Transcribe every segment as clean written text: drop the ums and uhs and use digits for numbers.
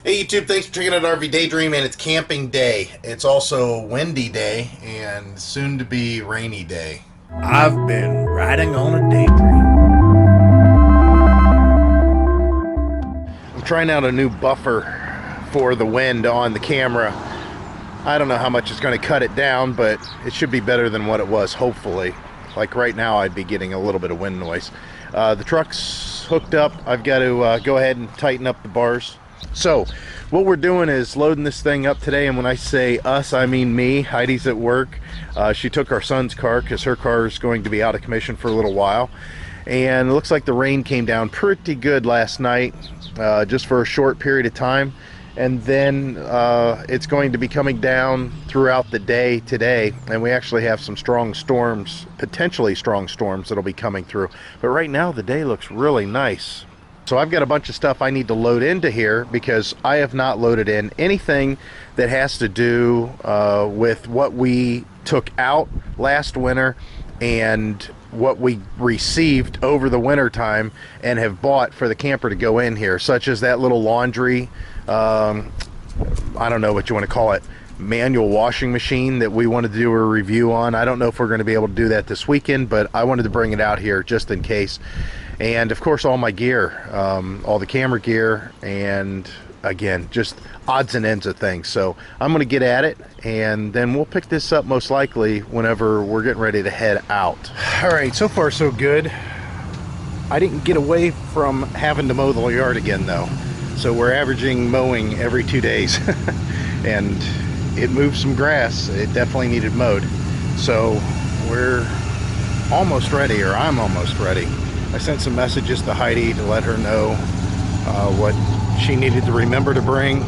Hey YouTube, thanks for checking out RV Daydream, and it's camping day. It's also windy day and soon to be rainy day. I've been riding on a daydream. I'm trying out a new buffer for the wind on the camera. I don't know how much it's going to cut it down, but it should be better than what it was, hopefully. Like right now, I'd be getting a little bit of wind noise. The truck's hooked up. I've got to go ahead and tighten up the bars. So what we're doing is loading this thing up today, and when I say us, I mean me. Heidi's at work. She took our son's car because her car is going to be out of commission for a little while, and it looks like the rain came down pretty good last night, just for a short period of time, and then it's going to be coming down throughout the day today, and we actually have some strong storms, potentially strong storms, that'll be coming through. But right now the day looks really nice. So I've got a bunch of stuff I need to load into here because I have not loaded in anything that has to do with what we took out last winter and what we received over the winter time and have bought for the camper to go in here, such as that little laundry, I don't know what you want to call it, manual washing machine that we wanted to do a review on. I don't know if we're going to be able to do that this weekend, but I wanted to bring it out here just in case. And of course all my gear, all the camera gear, and again, just odds and ends of things. So I'm going to get at it, and then we'll pick this up most likely whenever we're getting ready to head out. All right, so far so good. I didn't get away from having to mow the yard again though. So we're averaging mowing every 2 days. And it moved some grass. It definitely needed mowed. So we're almost ready, or I'm almost ready. I sent some messages to Heidi to let her know what she needed to remember to bring,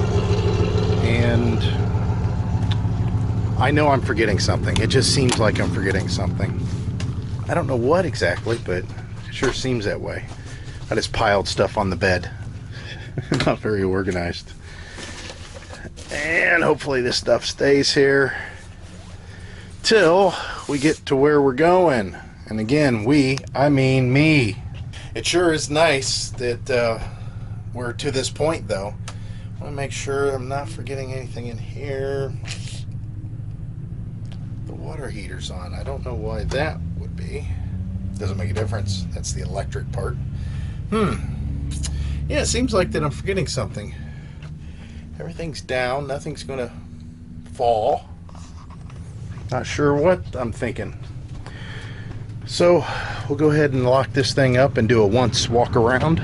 and I know I'm forgetting something. It just seems like I'm forgetting something. I don't know what exactly, but it sure seems that way. I just piled stuff on the bed. Not very organized. And hopefully this stuff stays here till we get to where we're going. And again, I mean me. It sure is nice that we're to this point though. I want to make sure I'm not forgetting anything in here. The water heater's on. I don't know why that would be. Doesn't make a difference. That's the electric part. Yeah, it seems like that I'm forgetting something. Everything's down. Nothing's going to fall. Not sure what I'm thinking. So we'll go ahead and lock this thing up and do a once walk around.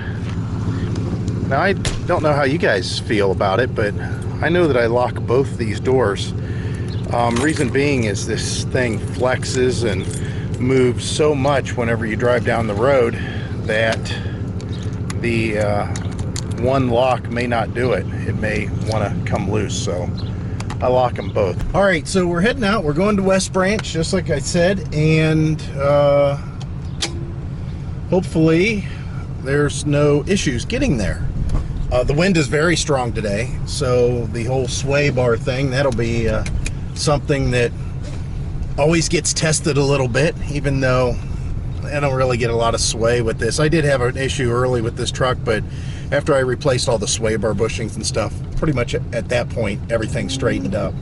Now I don't know how you guys feel about it, but I know that I lock both these doors. Reason being is this thing flexes and moves so much whenever you drive down the road that the one lock may not do it. It may want to come loose, so I lock them both. All right, so we're heading out. We're going to West Branch, just like I said, and hopefully there's no issues getting there. The wind is very strong today, so the whole sway bar thing, that'll be something that always gets tested a little bit, even though I don't really get a lot of sway with this. I did have an issue early with this truck, but after I replaced all the sway bar bushings and stuff, pretty much at that point, everything straightened up.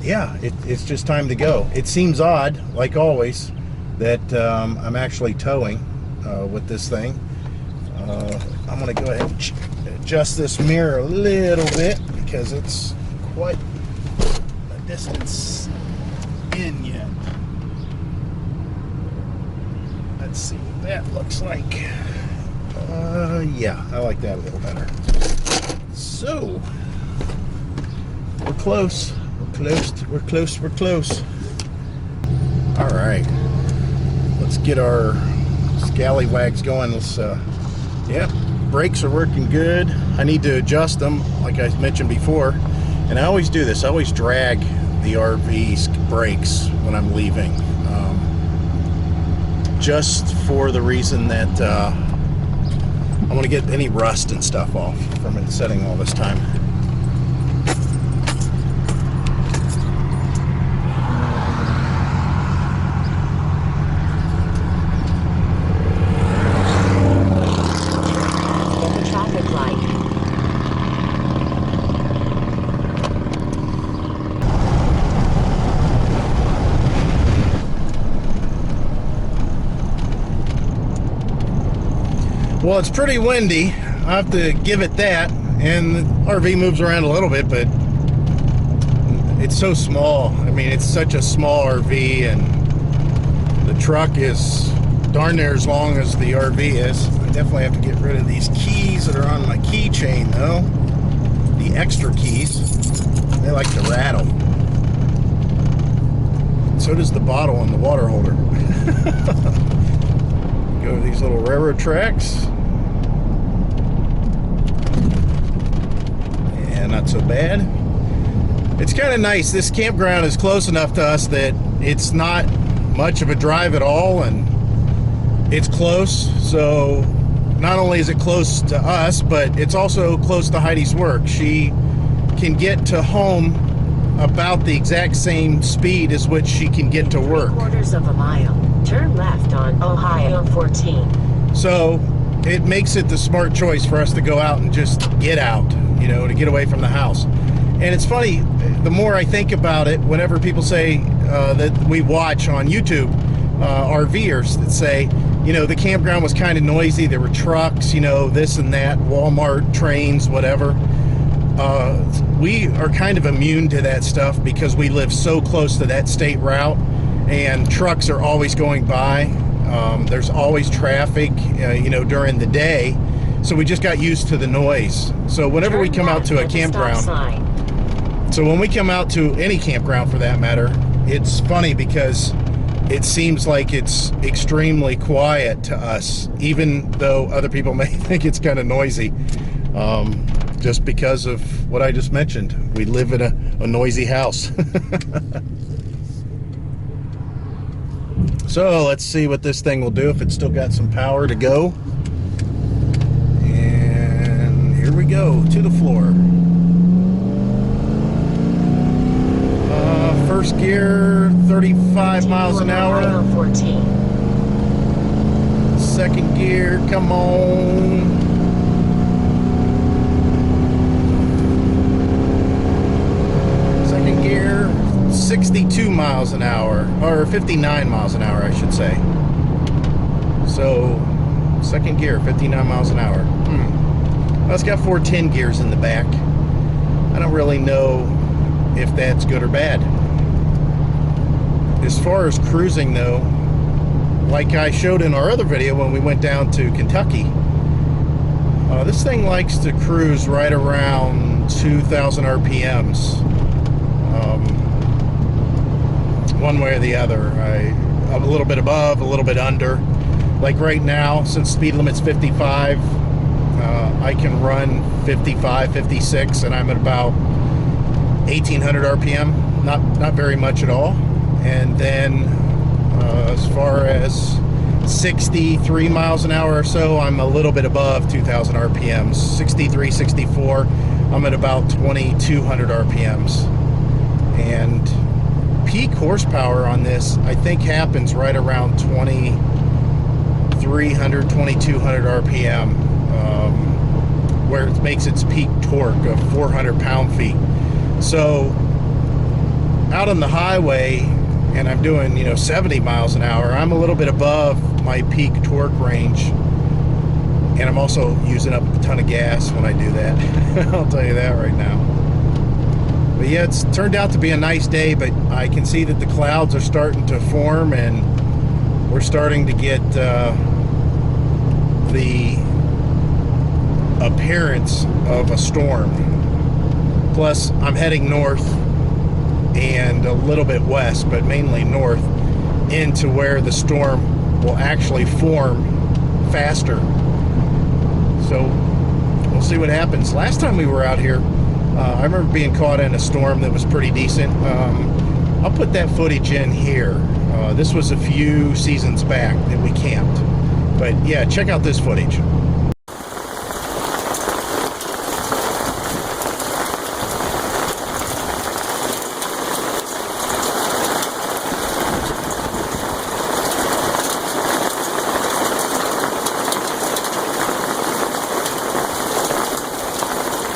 Yeah, it's just time to go. It seems odd, like always, that I'm actually towing with this thing. I'm going to go ahead and adjust this mirror a little bit because it's quite a distance in yet. Let's see what that looks like. Yeah, I like that a little better. So, we're close. We're close. All right. Let's get our scallywags going. Yeah, brakes are working good. I need to adjust them, like I mentioned before. And I always do this. I always drag the RV's brakes when I'm leaving. Just for the reason that I want to get any rust and stuff off from it setting all this time. At the traffic light. Well, it's pretty windy. I have to give it that. And the RV moves around a little bit, but it's so small. I mean, it's such a small RV, and the truck is darn near as long as the RV is. I definitely have to get rid of these keys that are on my keychain, though. The extra keys. They like to rattle. So does the bottle on the water holder. Go to these little railroad tracks. And not so bad. It's kind of nice. This campground is close enough to us that it's not much of a drive at all, and it's close. So not only is it close to us, but it's also close to Heidi's work. She can get to home about the exact same speed as which she can get to work. 3/4 of a mile. Turn left on Ohio 14. So it makes it the smart choice for us to go out and just get out, you know, to get away from the house. And it's funny, the more I think about it, whenever people say that we watch on YouTube, RVers that say, you know, the campground was kind of noisy, there were trucks, you know, this and that, Walmart, trains, whatever. We are kind of immune to that stuff because we live so close to that state route, and trucks are always going by. There's always traffic, you know, during the day. So we just got used to the noise. So whenever we come out to a campground, so when we come out to any campground for that matter, it's funny because it seems like it's extremely quiet to us, even though other people may think it's kind of noisy. Just because of what I just mentioned. We live in a noisy house. So let's see what this thing will do, if it's still got some power to go. And here we go, to the floor. First gear, 35 miles an hour. Second gear, come on. Second gear, 62 miles an hour, or 59 miles an hour, I should say. So, second gear, 59 miles an hour. Well, it's got 4 10 gears in the back. I don't really know if that's good or bad. As far as cruising though, like I showed in our other video when we went down to Kentucky, this thing likes to cruise right around 2,000 RPMs. One way or the other. I'm a little bit above, a little bit under. Like right now, since speed limit's 55, I can run 55, 56, and I'm at about 1,800 RPM. Not very much at all. And then as far as 63 miles an hour or so, I'm a little bit above 2,000 RPMs. 63, 64, I'm at about 2,200 RPMs. And peak horsepower on this, I think, happens right around 2,300, 2,200 RPM, where it makes its peak torque of 400 pound-feet. So out on the highway, and I'm doing, you know, 70 miles an hour, I'm a little bit above my peak torque range, and I'm also using up a ton of gas when I do that. I'll tell you that right now. But yeah, it's turned out to be a nice day, but I can see that the clouds are starting to form, and we're starting to get the appearance of a storm. Plus, I'm heading north and a little bit west, but mainly north, into where the storm will actually form faster. So we'll see what happens. Last time we were out here, I remember being caught in a storm that was pretty decent. I'll put that footage in here. This was a few seasons back that we camped. But yeah, check out this footage.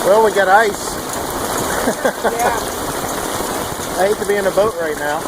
Well, we got ice. Yeah. I hate to be in a boat right now.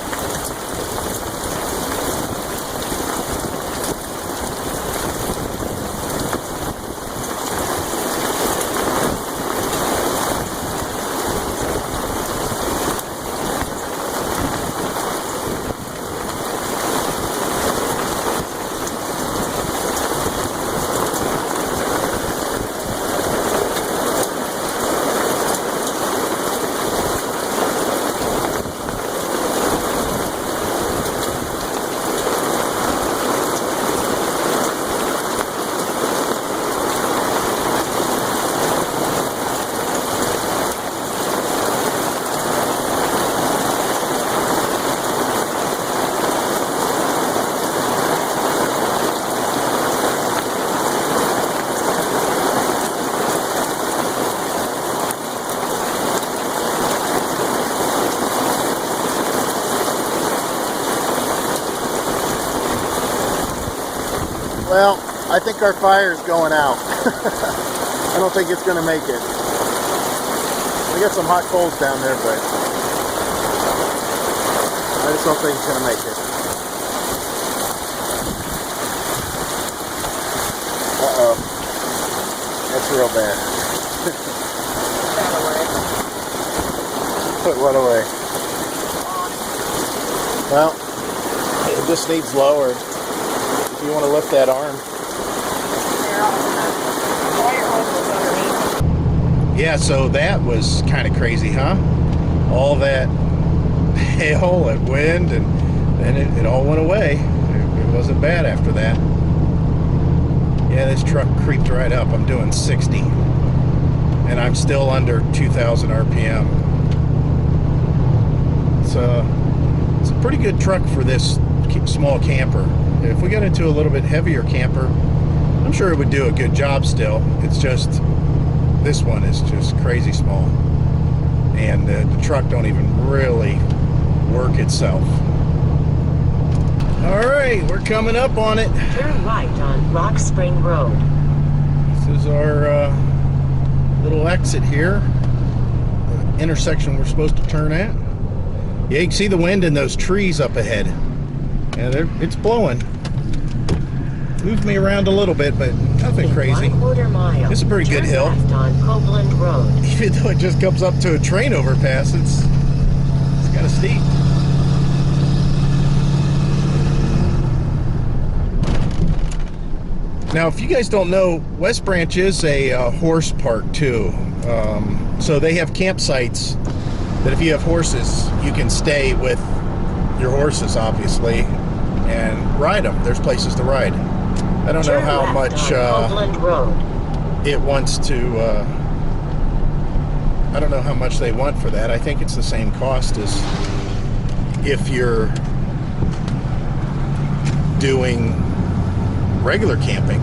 Well, I think our fire is going out. I don't think it's going to make it. We got some hot coals down there, but I just don't think it's going to make it. Uh-oh. That's real bad. Put what away? Well, it just needs lowered. If you want to lift that arm. Yeah, so that was kind of crazy, huh? All that hail and wind, and then it all went away. It wasn't bad after that. Yeah, this truck creeped right up. I'm doing 60, and I'm still under 2,000 RPM. It's a pretty good truck for this small camper. If we got into a little bit heavier camper, I'm sure it would do a good job still. It's just, this one is just crazy small. And the truck don't even really work itself. All right, we're coming up on it. Turn right on Rock Spring Road. This is our little exit here. The intersection we're supposed to turn at. Yeah, you can see the wind in those trees up ahead. Yeah, it's blowing. Moved me around a little bit, but nothing crazy. 1/4 mile. It's a pretty good hill. Left on Copeland Road. Even though it just comes up to a train overpass, it's kind of steep. Now, if you guys don't know, West Branch is a horse park too. So they have campsites that if you have horses, you can stay with your horses, obviously, and ride them. There's places to ride. I don't know how much it wants to, I don't know how much they want for that. I think it's the same cost as if you're doing regular camping,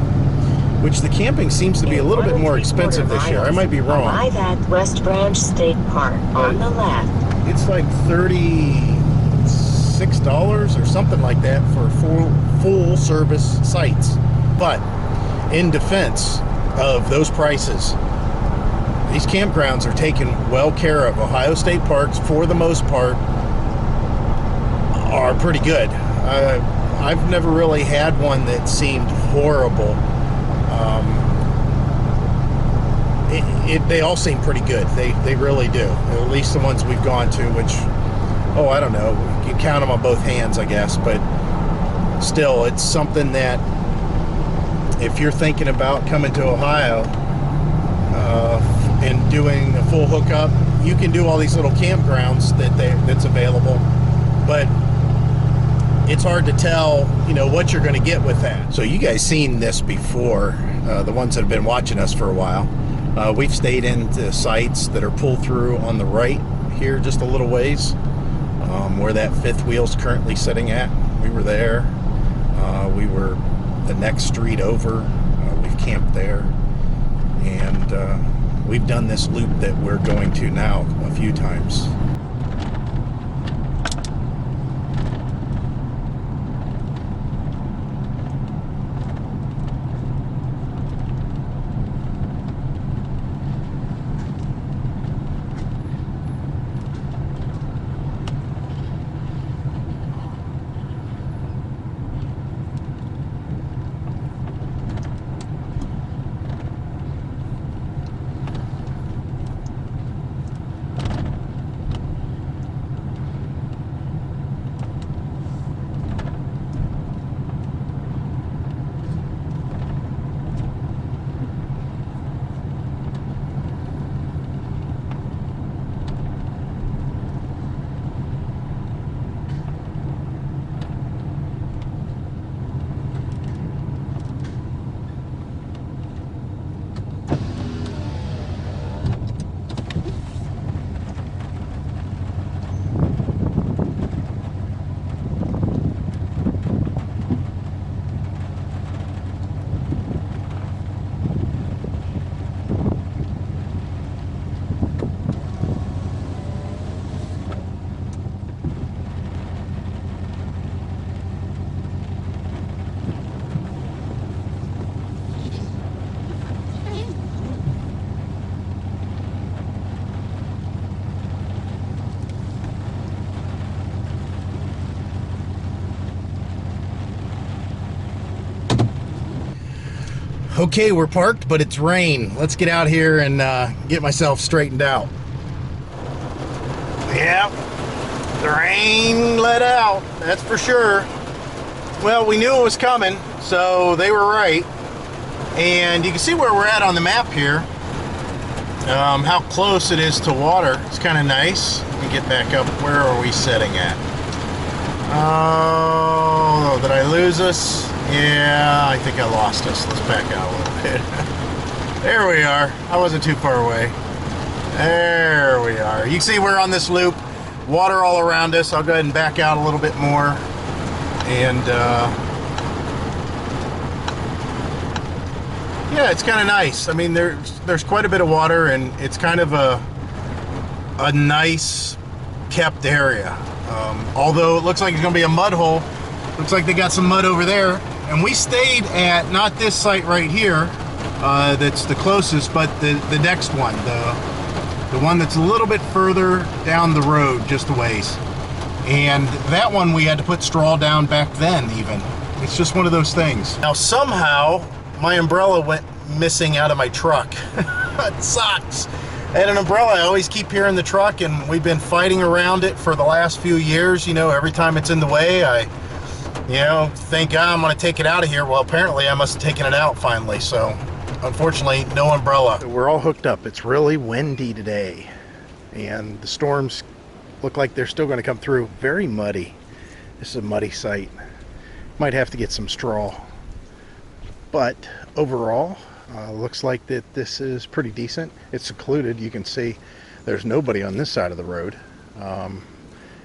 which the camping seems to be a little bit more expensive this year. I might be wrong. Arrive at West Branch State Park on the left. It's like $36 or something like that for full service sites. But in defense of those prices, these campgrounds are taken well care of. Ohio State parks, for the most part, are pretty good. I've never really had one that seemed horrible. They all seem pretty good. They really do. At least the ones we've gone to, which, oh, I don't know. You can count them on both hands, I guess. But still, it's something that if you're thinking about coming to Ohio and doing a full hookup, you can do all these little campgrounds that's available. But it's hard to tell, you know, what you're going to get with that. So you guys seen this before, the ones that have been watching us for a while. We've stayed into sites that are pulled through on the right here just a little ways, where that fifth wheel's currently sitting at. We were there. We were the next street over. We've camped there. And we've done this loop that we're going to now a few times. Okay, we're parked, but it's rain. Let's get out here and get myself straightened out. Yep, the rain let out, that's for sure. Well, we knew it was coming, so they were right. And you can see where we're at on the map here. How close it is to water. It's kind of nice. Let me get back up. Where are we sitting at? Oh, did I lose us? Yeah, I think I lost us. Let's back out a little bit. There we are. I wasn't too far away. There we are. You can see we're on this loop. Water all around us. I'll go ahead and back out a little bit more. And yeah, it's kind of nice. I mean, there's quite a bit of water, and it's kind of a nice kept area. Although it looks like it's going to be a mud hole. Looks like they got some mud over there. And we stayed at, not this site right here, that's the closest, but the next one, the one that's a little bit further down the road, just a ways. And that one we had to put straw down back then even. It's just one of those things. Now somehow my umbrella went missing out of my truck. It sucks. And an umbrella, I always keep here in the truck, and we've been fighting around it for the last few years. You know, every time it's in the way, I think I'm gonna take it out of here. Well, apparently I must have taken it out finally, so unfortunately, no umbrella. We're all hooked up. It's really windy today, and the storms look like they're still gonna come through. Very muddy. This is a muddy site. Might have to get some straw. But overall, looks like that this is pretty decent. It's secluded. You can see there's nobody on this side of the road.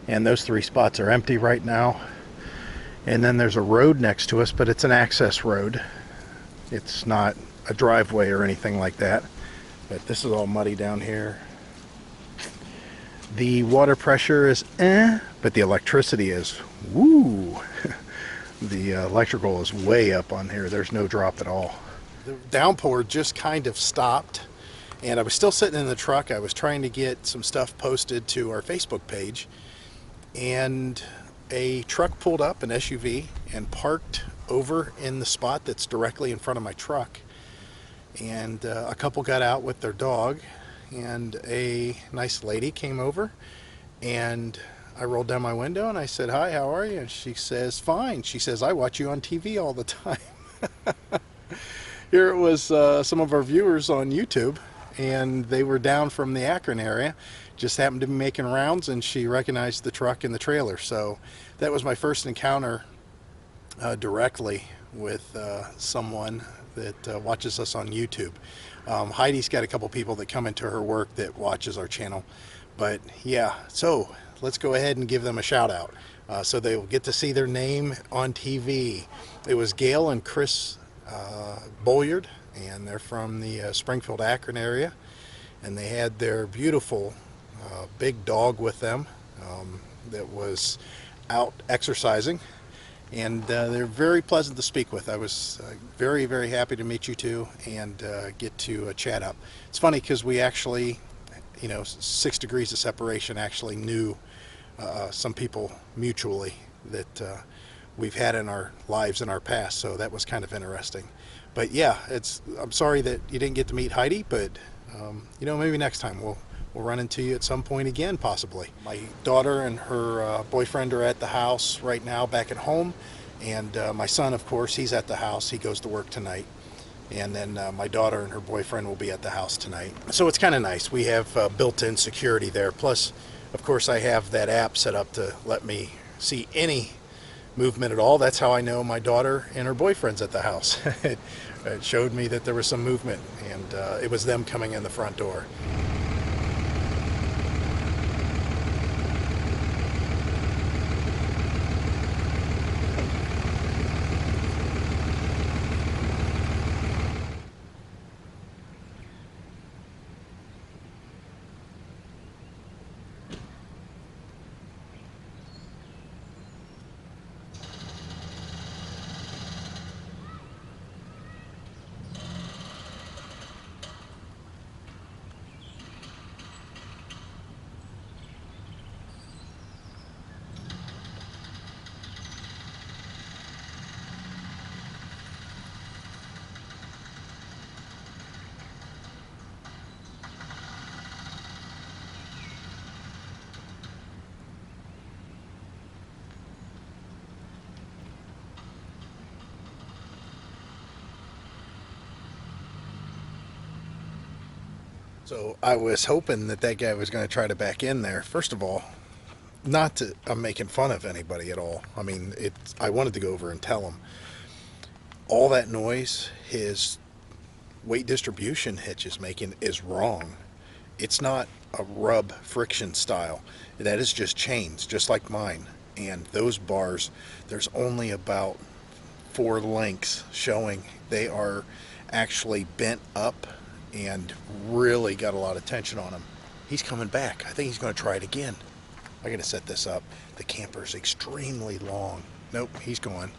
And those 3 spots are empty right now. And then there's a road next to us, but it's an access road. It's not a driveway or anything like that. But this is all muddy down here. The water pressure is but the electricity is woo. The electrical is way up on here. There's no drop at all. The downpour just kind of stopped, and I was still sitting in the truck. I was trying to get some stuff posted to our Facebook page, and a truck pulled up, an SUV, and parked over in the spot that's directly in front of my truck. And a couple got out with their dog, and a nice lady came over, and I rolled down my window and I said, "Hi, how are you?" And she says, "Fine." She says, "I watch you on TV all the time." Here it was some of our viewers on YouTube, and they were down from the Akron area, just happened to be making rounds, and she recognized the truck and the trailer. So that was my first encounter directly with someone that watches us on YouTube. Heidi's got a couple people that come into her work that watches our channel. But yeah, so let's go ahead and give them a shout out. So they will get to see their name on TV. It was Gail and Chris Bolyard, and they're from the Springfield, Akron area. And they had their beautiful big dog with them that was out exercising. And they're very pleasant to speak with. I was very, very happy to meet you two and get to chat up. It's funny because we actually, 6 degrees of separation, actually knew some people mutually that we've had in our lives in our past, so that was kind of interesting. But yeah, I'm sorry that you didn't get to meet Heidi, but maybe next time we'll run into you at some point again, possibly. My daughter and her boyfriend are at the house right now, back at home, and my son, of course, he's at the house. He goes to work tonight. And then my daughter and her boyfriend will be at the house tonight. So it's kind of nice. We have built-in security there. Plus, of course, I have that app set up to let me see any movement at all. That's how I know my daughter and her boyfriend's at the house. It showed me that there was some movement, and it was them coming in the front door. So I was hoping that that guy was going to try to back in there. First of all, not to, I'm making fun of anybody at all. I mean, I wanted to go over and tell him all that noise his weight distribution hitch is making is wrong. It's not a rub friction style. That is just chains, just like mine. And those bars, there's only about 4 lengths showing. They are actually bent up and really got a lot of tension on them. He's coming back. I think he's going to try it again. I got to set this up. The camper is extremely long. Nope, he's gone.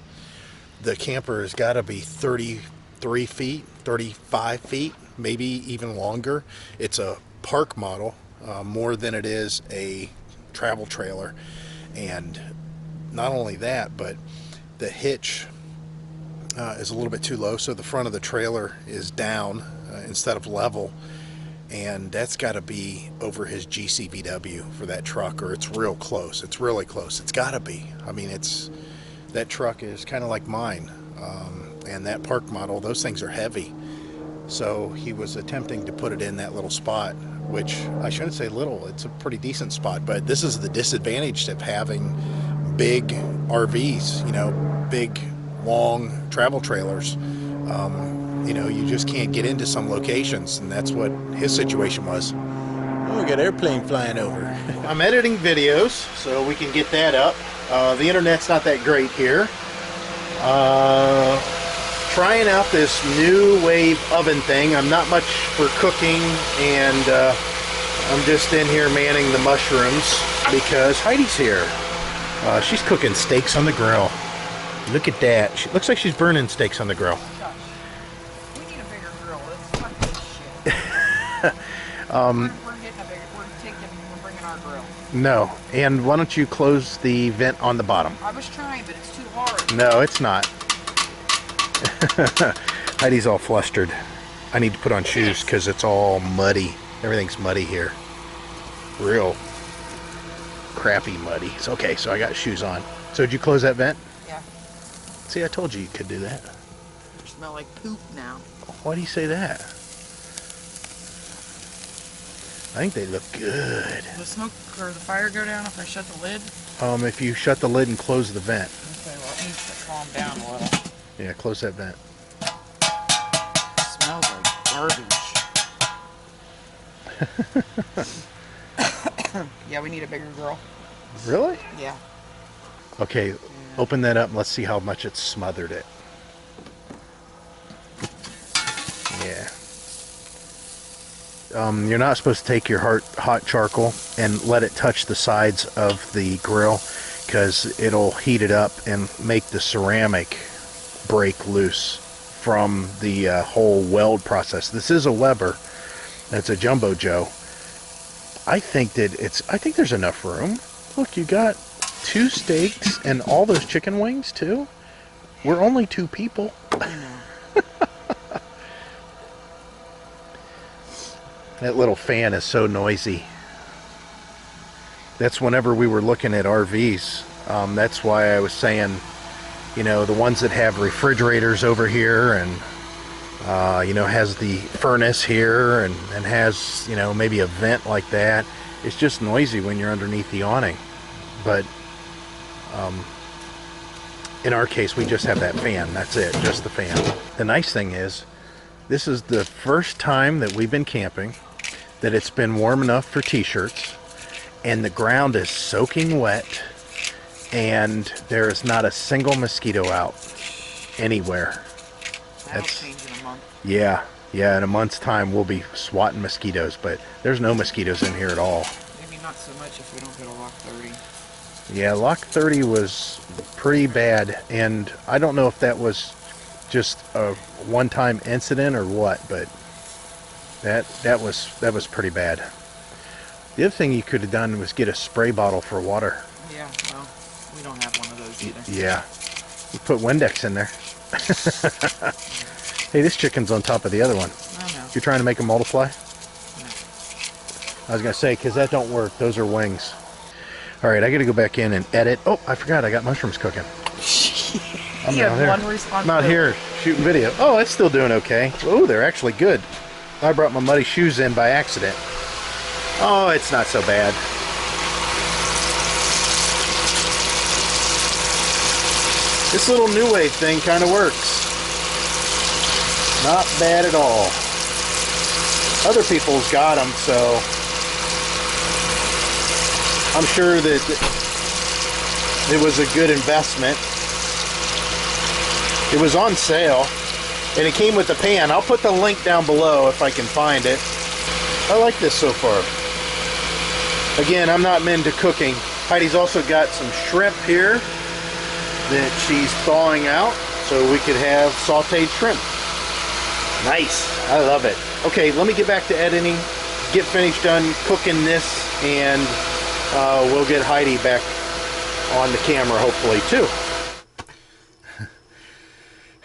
The camper has got to be 33 feet, 35 feet, maybe even longer. It's a park model more than it is a travel trailer. And not only that, but the hitch is a little bit too low, so the front of the trailer is down instead of level, and that's got to be over his GCVW for that truck, or it's real close. It's really close. It's got to be. I mean, that truck is kind of like mine, and that park model, those things are heavy. So he was attempting to put it in that little spot, which I shouldn't say little, it's a pretty decent spot, but this is the disadvantage of having big RVs, you know, big long travel trailers. You know, you just can't get into some locations, and that's what his situation was. Oh, we got airplane flying over. I'm editing videos so we can get that up. The internet's not that great here. Trying out this new wave oven thing. I'm not much for cooking, and I'm just in here manning the mushrooms because Heidi's here. She's cooking steaks on the grill. Look at that. She looks like she's burning steaks on the grill. We need a bigger grill. Let's fuck this shit. We're bringing our grill. No. And why don't you close the vent on the bottom? I was trying, but it's too hard. No, it's not. Heidi's all flustered. I need to put on shoes because it's all muddy. Everything's muddy here. Real crappy muddy. It's okay, so I got shoes on. So did you close that vent? Yeah. See, I told you you could do that. They smell like poop now. Why do you say that? I think they look good. Will the smoke or the fire go down if I shut the lid? If you shut the lid and close the vent. Okay, well it needs to calm down a little. Yeah, close that vent. It smells like garbage. Yeah, we need a bigger grill. Really? Yeah. Okay, open that up and let's see how much it's smothered it. Yeah. You're not supposed to take your hot charcoal and let it touch the sides of the grill, because it'll heat it up and make the ceramic break loose from the whole weld process. This is a Weber. It's a Jumbo Joe. I think there's enough room. Look, you got 2 steaks and all those chicken wings too. We're only 2 people. I know. That little fan is so noisy. That's whenever we were looking at RVs. That's why I was saying, you know, the ones that have refrigerators over here and, you know, has the furnace here and has, you know, maybe a vent like that. It's just noisy when you're underneath the awning. But in our case, we just have that fan. That's it, just the fan. The nice thing is, this is the first time that we've been camping that it's been warm enough for t-shirts, and the ground is soaking wet, and there is not a single mosquito out anywhere. That'll change in a month. Yeah, in a month's time we'll be swatting mosquitoes, but there's no mosquitoes in here at all. Maybe not so much if we don't go to lock 30. Yeah, lock 30 was pretty bad, and I don't know if that was just a one-time incident or what, but that was pretty bad. The other thing you could have done was get a spray bottle for water. Yeah, well, we don't have one of those either. Yeah, you put Windex in there. Hey, this chicken's on top of the other one. I know. You're trying to make them multiply? No. I was gonna say, because that don't work. Those are wings. All right, I got to go back in and edit. Oh, I forgot. I got mushrooms cooking. I'm You not have here. one responsibility. Not here shooting video. Oh, it's still doing okay. Oh, they're actually good. I brought my muddy shoes in by accident. Oh, it's not so bad. This little New Wave thing kind of works. Not bad at all. Other people's got them, so I'm sure that it was a good investment. It was on sale, and it came with a pan. I'll put the link down below if I can find it. I like this so far. Again, I'm not into cooking. Heidi's also got some shrimp here that she's thawing out so we could have sauteed shrimp. Nice. I love it. Okay, let me get back to editing, get finished done cooking this, and we'll get Heidi back on the camera hopefully too.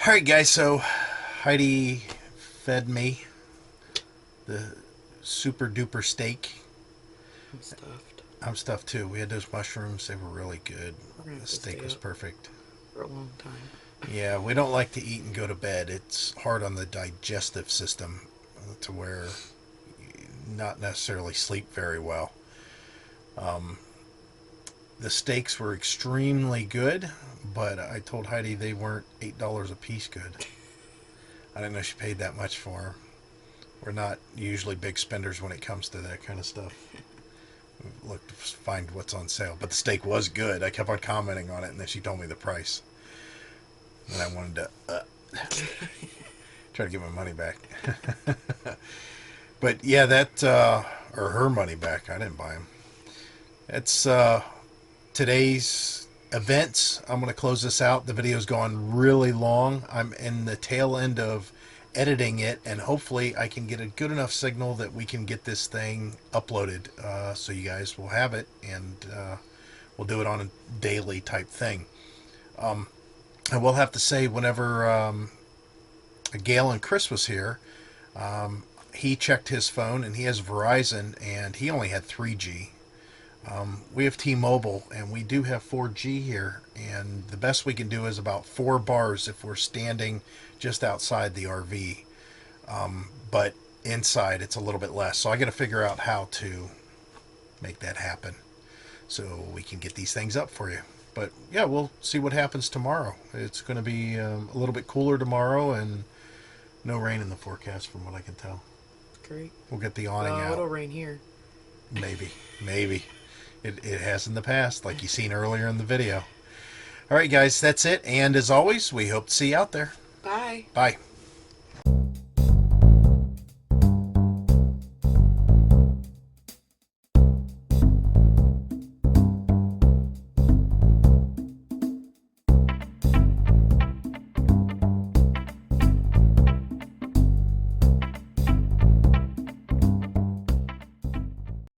Alright guys, so Heidi fed me the super duper steak. I'm stuffed. I'm stuffed too. We had those mushrooms, they were really good. We're gonna have The to steak stay was up perfect. for a long time. Yeah, we don't like to eat and go to bed. It's hard on the digestive system to where you not necessarily sleep very well. The steaks were extremely good, but I told Heidi they weren't $8 a piece good. I didn't know she paid that much for them. We're not usually big spenders when it comes to that kind of stuff. We look to find what's on sale, but the steak was good. I kept on commenting on it, and then she told me the price. And I wanted to try to get my money back. But yeah, that, or her money back. I didn't buy them. It's today's events. I'm going to close this out. The video's gone really long. I'm in the tail end of editing it, and hopefully I can get a good enough signal that we can get this thing uploaded, so you guys will have it, and we'll do it on a daily type thing. I will have to say, whenever Gail and Chris was here, he checked his phone, and he has Verizon, and he only had 3G. We have T-Mobile, and we do have 4G here, and the best we can do is about 4 bars if we're standing just outside the RV. But inside, it's a little bit less. So I got to figure out how to make that happen so we can get these things up for you. But yeah, we'll see what happens tomorrow. It's going to be a little bit cooler tomorrow, and no rain in the forecast from what I can tell. Great. We'll get the awning out. It'll rain here. Maybe. It has in the past, like you seen earlier in the video. All right, guys, that's it. And as always, we hope to see you out there. Bye. Bye.